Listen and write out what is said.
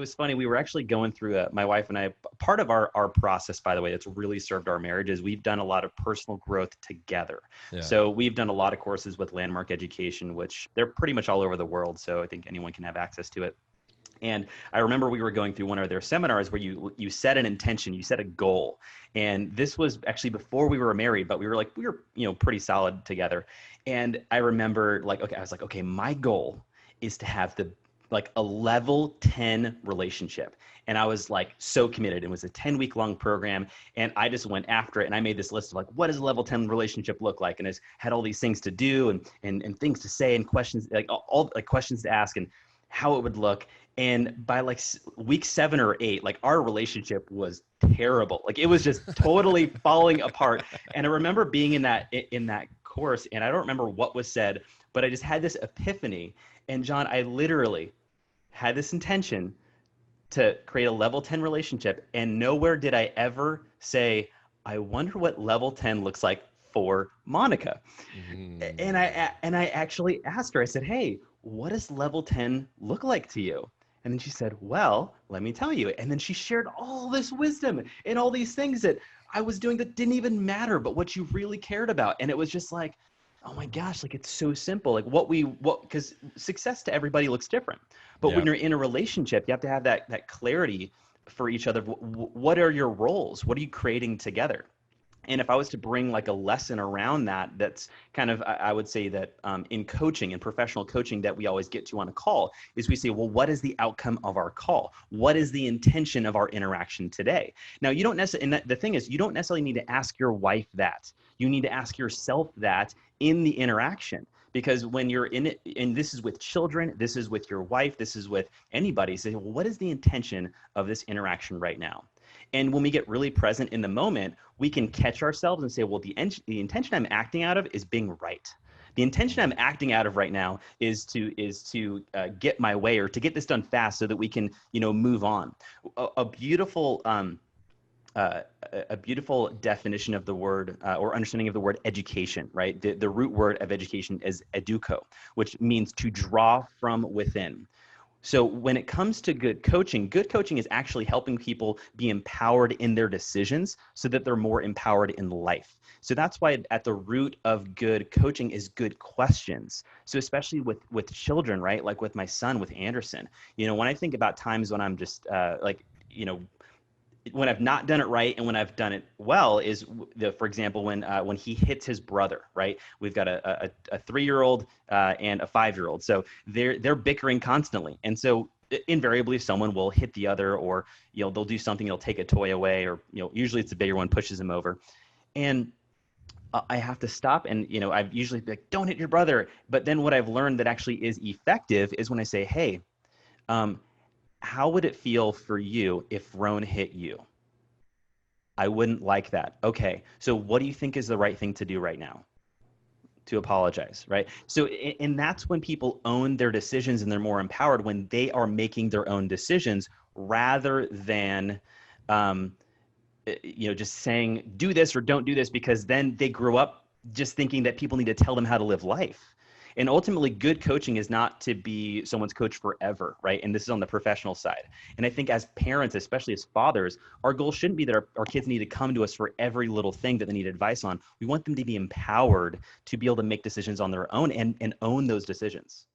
was funny. We were actually going through my wife and I, part of our process, by the way, that's really served our marriage is we've done a lot of personal growth together. Yeah. So we've done a lot of courses with Landmark Education, which they're pretty much all over the world. So I think anyone can have access to it. And I remember we were going through one of their seminars where you set an intention, you set a goal. And this was actually before we were married, but we were pretty solid together. And I remember I was like, okay, my goal is to have a level 10 relationship. And I was like so committed. It was a 10-week long program. And I just went after it. And I made this list of what does a level 10 relationship look like? And I had all these things to do and things to say and questions, all questions to ask and how it would look. And by week 7 or 8, our relationship was terrible. It was just totally falling apart. And I remember being in that course, and I don't remember what was said, but I just had this epiphany. And John, I literally had this intention to create a level 10 relationship. And nowhere did I ever say, I wonder what level 10 looks like for Monica. Mm. And I actually asked her, I said, hey, what does level 10 look like to you? And then she said, well, let me tell you. And then she shared all this wisdom and all these things that I was doing that didn't even matter, but what you really cared about. And it was just like, oh my gosh, it's so simple. Because success to everybody looks different. But when you're in a relationship, you have to have that clarity for each other. What are your roles? What are you creating together? And if I was to bring a lesson around that's kind of, I would say that in coaching, in professional coaching that we always get to on a call is we say, well, what is the outcome of our call? What is the intention of our interaction today? Now, you don't necessarily, and the thing is, you don't necessarily need to ask your wife that. You need to ask yourself that in the interaction. Because when you're in it, and this is with children, this is with your wife, this is with anybody, say, well, what is the intention of this interaction right now? And when we get really present in the moment, we can catch ourselves and say, well, the intention I'm acting out of is being right. The intention I'm acting out of right now is to get my way or to get this done fast so that we can, move on. A beautiful definition of the word or understanding of the word education, right? The root word of education is educo, which means to draw from within. So when it comes to good coaching is actually helping people be empowered in their decisions so that they're more empowered in life. So that's why at the root of good coaching is good questions. So especially with children, right? Like with my son, with Anderson, when I think about times when I'm just when I've not done it right and when I've done it well is for example, when he hits his brother, right? We've got a 3-year-old and a 5-year-old. So they're bickering constantly. And so invariably someone will hit the other or, they'll do something, they'll take a toy away or, usually it's the bigger one pushes him over. And I have to stop and, I've usually be like, don't hit your brother. But then what I've learned that actually is effective is when I say, hey, how would it feel for you if Rohn hit you? I wouldn't like that. Okay, so what do you think is the right thing to do right now? To apologize, right? So, and that's when people own their decisions and they're more empowered when they are making their own decisions rather than, just saying, do this or don't do this, because then they grew up just thinking that people need to tell them how to live life. And ultimately, good coaching is not to be someone's coach forever, right? And this is on the professional side. And I think as parents, especially as fathers, our goal shouldn't be that our kids need to come to us for every little thing that they need advice on. We want them to be empowered to be able to make decisions on their own and own those decisions.